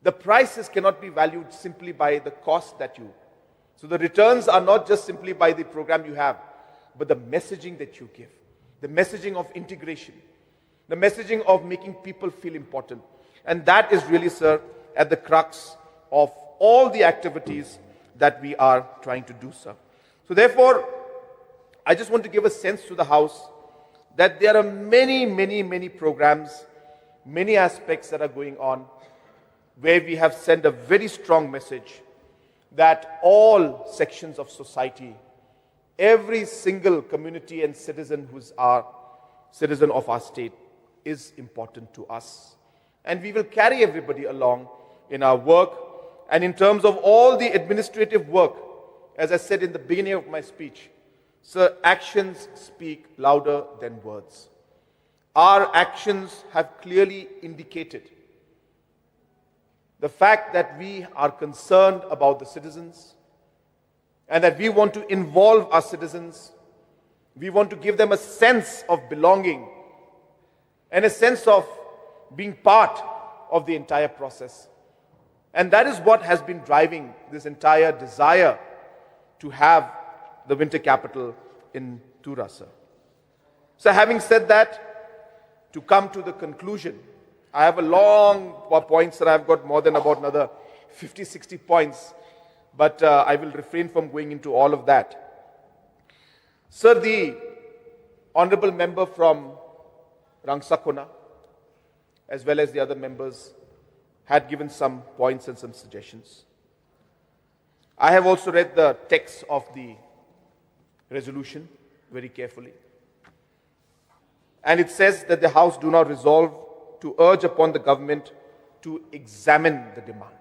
the prices cannot be valued simply by the cost that you. So the returns are not just simply by the program you have, but the messaging that you give, the messaging of integration, the messaging of making people feel important. And that is really, sir, at the crux of all the activities that we are trying to do, sir. So therefore, I just want to give a sense to the House that there are many programs, many aspects that are going on, where we have sent a very strong message that all sections of society, every single community and citizen who's our citizen of our state is important to us. And we will carry everybody along in our work. And in terms of all the administrative work, as I said in the beginning of my speech, sir, actions speak louder than words. Our actions have clearly indicated the fact that we are concerned about the citizens and that we want to involve our citizens. We want to give them a sense of belonging and a sense of being part of the entire process. And that is what has been driving this entire desire to have the winter capital in Tura, sir. So having said that, to come to the conclusion, I have a long points, sir. I've got more than about another 50, 60 points, but I will refrain from going into all of that. Sir, the honorable member from Rangsakona, as well as the other members, had given some points and some suggestions. I have also read the text of the resolution very carefully. And it says that the House do not resolve to urge upon the government to examine the demand,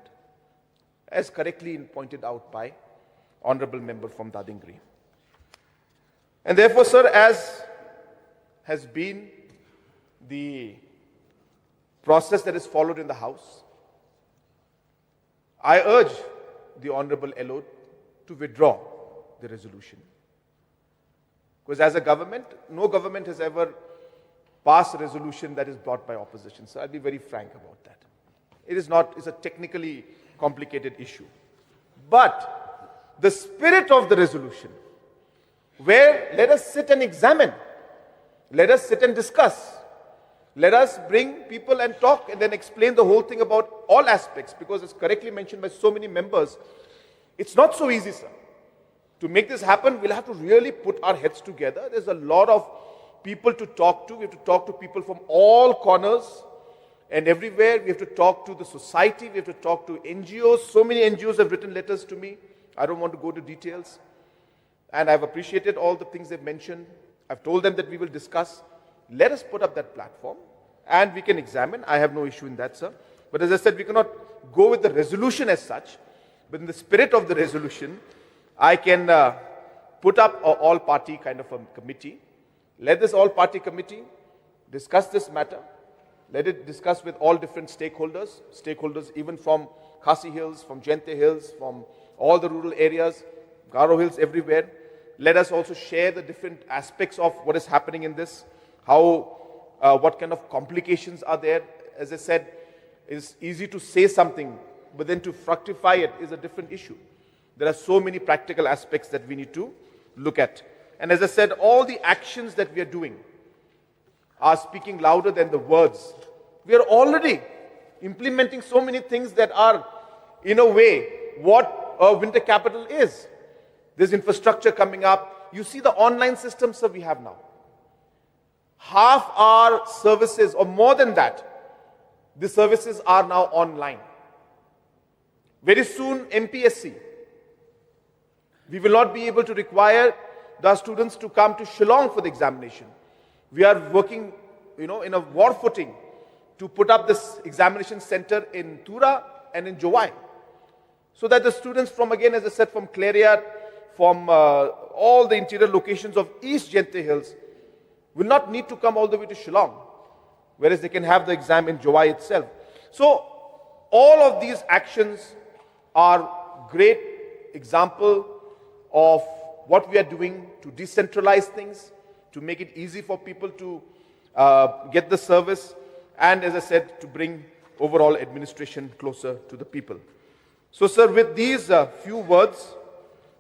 as correctly pointed out by honorable member from Dadingri. And therefore, sir, as has been the process that is followed in the House, I urge the Honorable LO to withdraw the resolution. Because as a government, no government has ever passed a resolution that is brought by opposition. So I'll be very frank about that. It's a technically complicated issue. But the spirit of the resolution, where let us sit and examine, let us sit and discuss, let us bring people and talk and then explain the whole thing about all aspects, because it's correctly mentioned by so many members. It's not so easy, sir. To make this happen, we'll have to really put our heads together. There's a lot of people to talk to. We have to talk to people from all corners and everywhere. We have to talk to the society. We have to talk to NGOs. So many NGOs have written letters to me. I don't want to go to details. And I've appreciated all the things they've mentioned. I've told them that we will discuss. Let us put up that platform and we can examine. I have no issue in that, sir. But as I said, we cannot go with the resolution as such. But in the spirit of the resolution, I can put up an all-party kind of a committee. Let this all-party committee discuss this matter. Let it discuss with all different stakeholders even from Khasi Hills, from Jente Hills, from all the rural areas, Garo Hills, everywhere. Let us also share the different aspects of what is happening in this, what kind of complications are there. As I said, it's easy to say something, but then to fructify it is a different issue. There are so many practical aspects that we need to look at. And as I said, all the actions that we are doing are speaking louder than the words. We are already implementing so many things that are, in a way, what a winter capital is. There's infrastructure coming up. You see the online systems that we have now. half our services, or more than that, the services are now online. Very soon, MPSC. We will not be able to require the students to come to Shillong for the examination. We are working, in a war footing to put up this examination center in Tura and in Jowai, so that the students from, again, as I said, from Kyrwoh, from all the interior locations of East Kyntait Hills will not need to come all the way to Shillong, whereas they can have the exam in Jowai itself. So all of these actions are great example of what we are doing to decentralize things, to make it easy for people to get the service, and as I said, to bring overall administration closer to the people. So, sir, with these few words,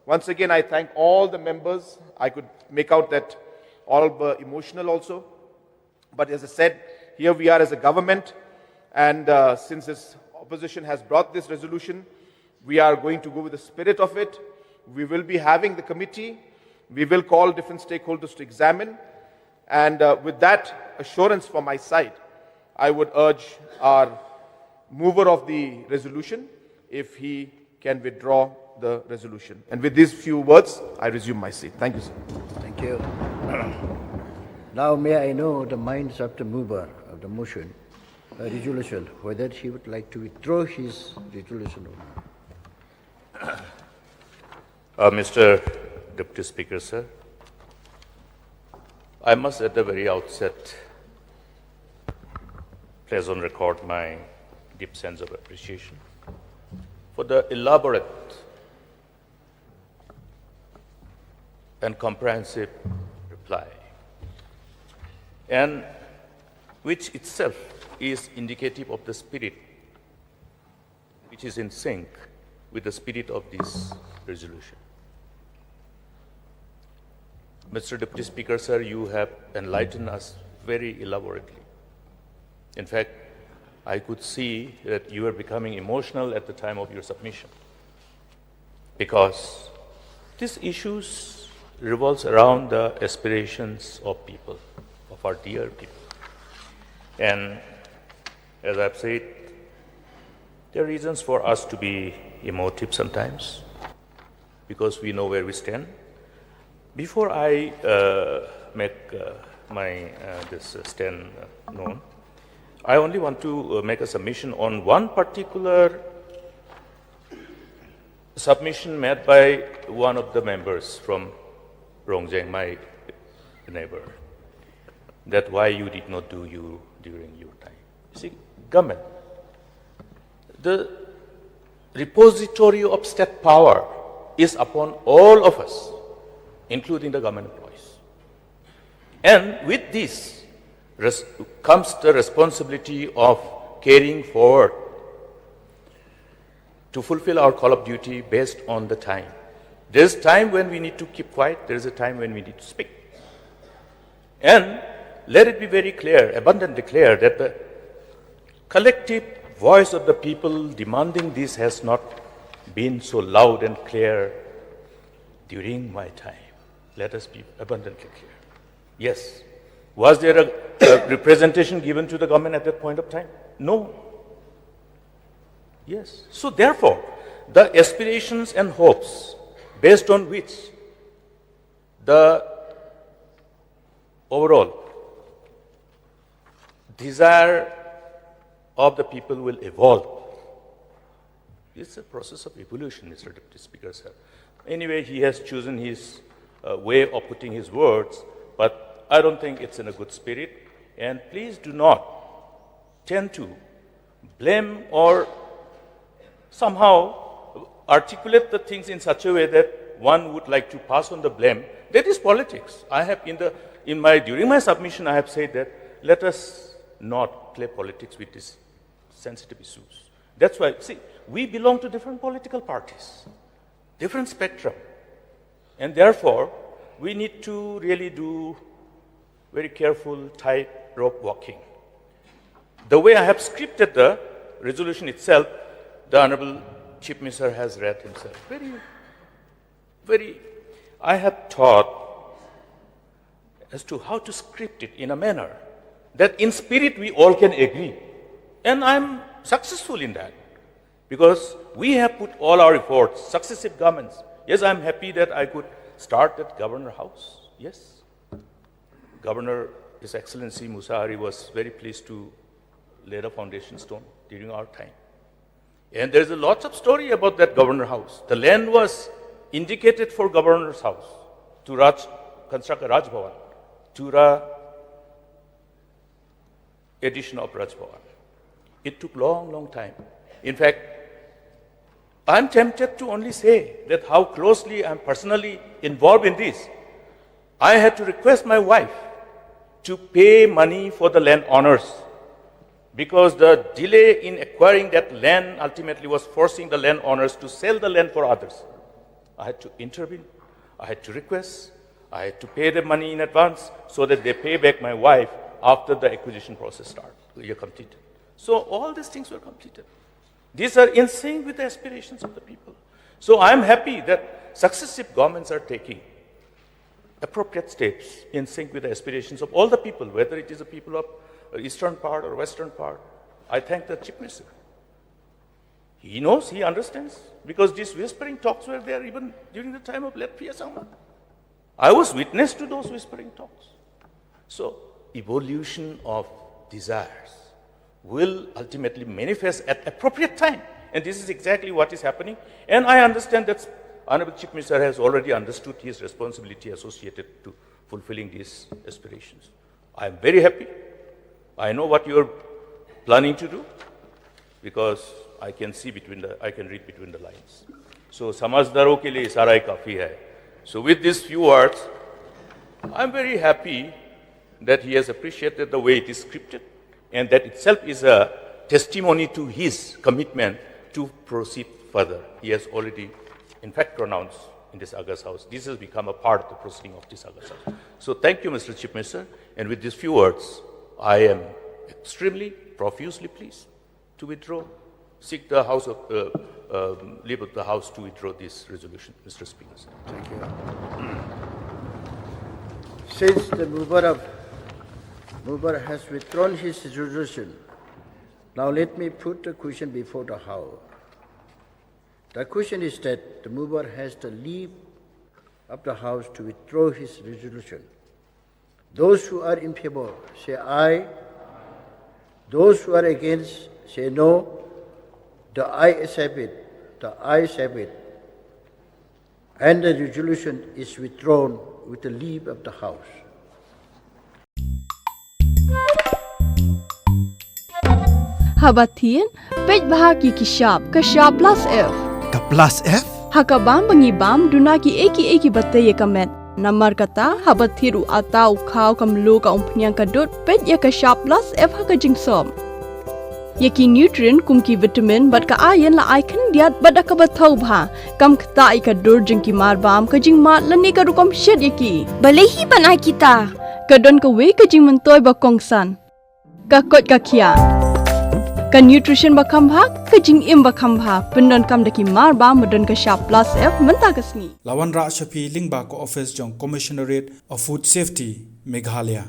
once again, I thank all the members. I could make out that all were emotional also. But as I said, here we are as a government, and since this opposition has brought this resolution, we are going to go with the spirit of it. We will be having the committee. We will call different stakeholders to examine. And with that assurance from my side, I would urge our mover of the resolution if he can withdraw the resolution. And with these few words, I resume my seat. Thank you, sir. Thank you. Now may I know the minds of the mover of the motion, resolution, whether he would like to withdraw his resolution or not. Mr. Deputy Speaker, sir, I must at the very outset place on record my deep sense of appreciation for the elaborate and comprehensive reply, and which itself is indicative of the spirit which is in sync with the spirit of this resolution. Mr. Deputy Speaker, sir, you have enlightened us very elaborately. In fact, I could see that you were becoming emotional at the time of your submission, because these issues revolves around the aspirations of people, of our dear people. And as I've said, there are reasons for us to be emotive sometimes, because we know where we stand. Before I make my this stand known, I only want to make a submission on one particular submission made by one of the members from Rongjeng, my neighbor, that why you did not do you during your time. You see, government, the repository of state power is upon all of us, including the government employees. And with this comes the responsibility of carrying forward to fulfill our call of duty based on the time. There is time when we need to keep quiet, there is a time when we need to speak. And let it be very clear, abundantly clear, that the collective voice of the people demanding this has not been so loud and clear during my time. Let us be abundantly clear. Yes. Was there a representation given to the government at that point of time? No. Yes. So therefore, the aspirations and hopes based on which the overall desire of the people will evolve. It's a process of evolution, Mr. Deputy Speaker, sir. Anyway, he has chosen his way of putting his words, but I don't think it's in a good spirit. And please do not tend to blame or somehow articulate the things in such a way that one would like to pass on the blame. That is politics. I have during my submission, I have said that let us not play politics with these sensitive issues. That's why, see, we belong to different political parties, different spectrum. And therefore, we need to really do very careful tightrope walking. The way I have scripted the resolution itself, the Honorable Chief Minister has read himself. I have thought as to how to script it in a manner that in spirit we all can agree. And I'm successful in that because we have put all our efforts, successive governments. Yes, I'm happy that I could start at Governor House. Yes. Governor, His Excellency Musari was very pleased to lay the foundation stone during our time. And there's a lot of story about that Governor House. The land was indicated for Governor's House to construct a Raj Bhavan. Tura edition of Raj Bhavan. It took long time. In fact, I'm tempted to only say that how closely I'm personally involved in this. I had to request my wife to pay money for the land owners because the delay in acquiring that land ultimately was forcing the land owners to sell the land for others. I had to intervene. I had to request. I had to pay them money in advance so that they pay back my wife after the acquisition process completed. So all these things were completed. These are in sync with the aspirations of the people. So I'm happy that successive governments are taking appropriate steps in sync with the aspirations of all the people, whether it is the people of eastern part or western part. I thank the Chief Minister. He knows, he understands, because these whispering talks were there even during the time of Latviya Sangma. I was witness to those whispering talks. So, evolution of desires will ultimately manifest at appropriate time. And this is exactly what is happening. And I understand that Honorable Chief Minister has already understood his responsibility associated to fulfilling these aspirations. I am very happy. I know what you are planning to do because I can read between the lines. So, samajhdaro ke liye ishara hi kafi hai. So, with these few words, I am very happy that he has appreciated the way it is scripted, and that itself is a testimony to his commitment to proceed further. He has already, in fact, pronounced in this August House. This has become a part of the proceeding of this August House. So thank you, Mr. Chief Minister. And with these few words, I am extremely profusely pleased to withdraw, seek the House of, leave of the House to withdraw this resolution, Mr. Speaker. Thank you. Since the mover has withdrawn his resolution, now let me put the question before the House. The question is that the mover has the leave of the House to withdraw his resolution. Those who are in favor say aye. Those who are against say no. The ayes have it. The ayes have it. And the resolution is withdrawn with the leave of the House. Habatin, pej bahagi kishab plus F. Ka plus F? Hakabam bangibam dunaki eki batay kamet. Namar kata habathiru atau khau kamlu ka umpnyang kadut pej ya kishab plus F hakajingsom. Yaki nutrient kumki vitamin bat ka iron la icon diat bat akabathau bha kam khta ikadur jingki marbam kajing mat lani ka rukom shed yaki. Balehi banai kita. Kadon ka we kajing mentoy ba kongsan. Ka kot ka kia. Ka nutrition bakam bha kajing im bakam bha pendon kam daki marba medon ka sharp plus F menta kasni. Lawan Ra Shafi Lingba ko office jong Commissionerate of Food Safety Meghalaya.